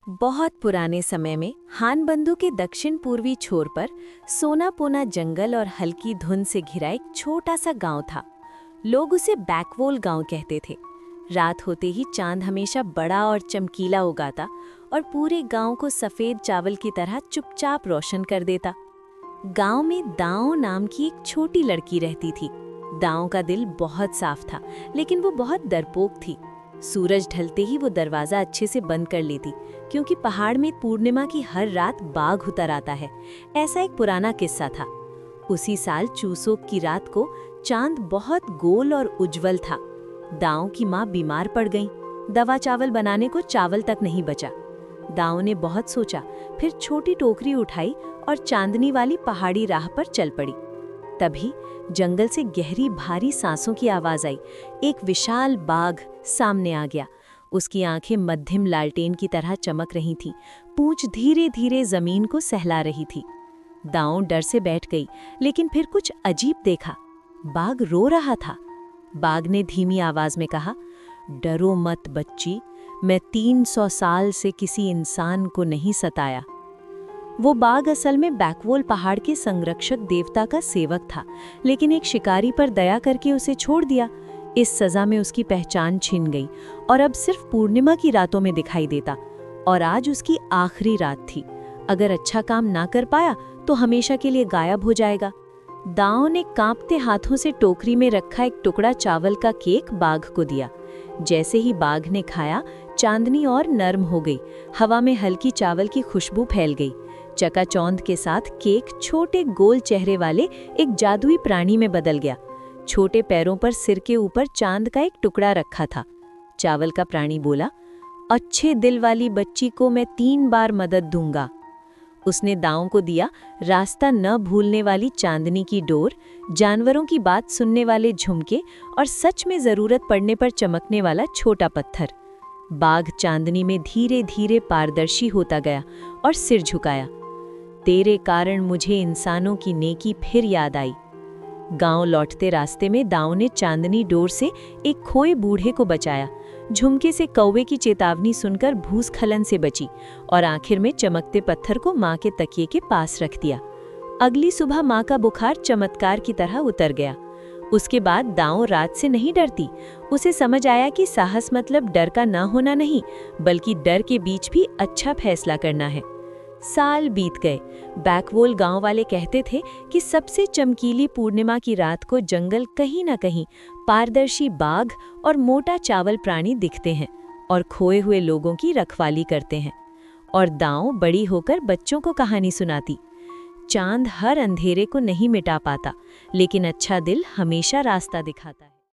बहुत पुराने समय में हानबंदु के दक्षिण पूर्वी छोर पर सोनापोना जंगल और हल्की धुंध से घिरा एक छोटा सा गांव था। लोग उसे बैकवोल गांव कहते थे। रात होते ही चांद हमेशा बड़ा और चमकीला उगाता और पूरे गांव को सफेद चावल की तरह चुपचाप रोशन कर देता। गांव में दाओ नाम की एक छोटी लड़की रहती थी। दाओ का दिल बहुत साफ था, लेकिन वो बहुत डरपोक थी। सूरज ढलते ही वो दरवाजा अच्छे से बंद कर लेती, क्योंकि पहाड़ में पूर्णिमा की हर रात बाघ उतर आता है। ऐसा एक पुराना किस्सा था। उसी साल चूसोक की रात को चांद बहुत गोल और उज्जवल था। दाओ की माँ बीमार पड़ गई। दवा चावल बनाने को चावल तक नहीं बचा। दाओ ने बहुत सोचा, फिर छोटी टोकरी उठाई और चांदनी वाली पहाड़ी राह पर चल पड़ी। तभी जंगल से गहरी भारी सांसों की आवाज आई। एक विशाल बाघ सामने आ गया। उसकी आंखें मध्यम लालटेन की तरह चमक रही थीं। पूंछ धीरे धीरे जमीन को सहला रही थी। दाओ डर से बैठ गई, लेकिन फिर कुछ अजीब देखा। बाघ रो रहा था। बाघ ने धीमी आवाज में कहा, डरो मत बच्ची, मैं 300 साल से किसी इंसान को नहीं सताया। वो बाघ असल में बैकवोल पहाड़ के संरक्षक देवता का सेवक था, लेकिन एक शिकारी पर दया करके उसे छोड़ दिया। इस सजा में उसकी पहचान छिन गई और अब सिर्फ पूर्णिमा की रातों में दिखाई देता। और आज उसकी आखिरी रात थी। अगर अच्छा काम ना कर पाया तो हमेशा के लिए गायब हो जाएगा। दाओ ने कांपते हाथों से टोकरी में रखा एक टुकड़ा चावल का केक बाघ को दिया। जैसे ही बाघ ने खाया, चांदनी और नर्म हो गई। हवा में हल्की चावल की खुशबू फैल गई। चकाचौंध के साथ केक छोटे गोल चेहरे वाले एक जादुई प्राणी में बदल गया। छोटे पैरों पर सिर के ऊपर चांद का एक टुकड़ा रखा था। चावल का प्राणी बोला, अच्छे दिल वाली बच्ची को मैं 3 बार मदद दूंगा। उसने दाओ को दिया रास्ता न भूलने वाली चांदनी की डोर, जानवरों की बात सुनने वाले झुमके और सच में जरूरत पड़ने पर चमकने वाला छोटा पत्थर। बाघ चांदनी में धीरे धीरे पारदर्शी होता गया और सिर झुकाया। तेरे कारण मुझे इंसानों की नेकी फिर याद आई। गांव लौटते रास्ते में दाओ ने चांदनी डोर से एक खोए बूढ़े को बचाया। झुमके से कौवे की चेतावनी सुनकर भूस्खलन से बची और आखिर में चमकते पत्थर को माँ के तकिए के पास रख दिया। अगली सुबह माँ का बुखार चमत्कार की तरह उतर गया। उसके बाद दाओ रात से नहीं डरती। उसे समझ आया कि साहस मतलब डर का ना होना नहीं, बल्कि डर के बीच भी अच्छा फैसला करना है। साल बीत गए। बैकवोल गांव वाले कहते थे कि सबसे चमकीली पूर्णिमा की रात को जंगल कहीं ना कहीं पारदर्शी बाघ और मोटा चावल प्राणी दिखते हैं और खोए हुए लोगों की रखवाली करते हैं। और दाओ बड़ी होकर बच्चों को कहानी सुनाती। चांद हर अंधेरे को नहीं मिटा पाता, लेकिन अच्छा दिल हमेशा रास्ता दिखाता है।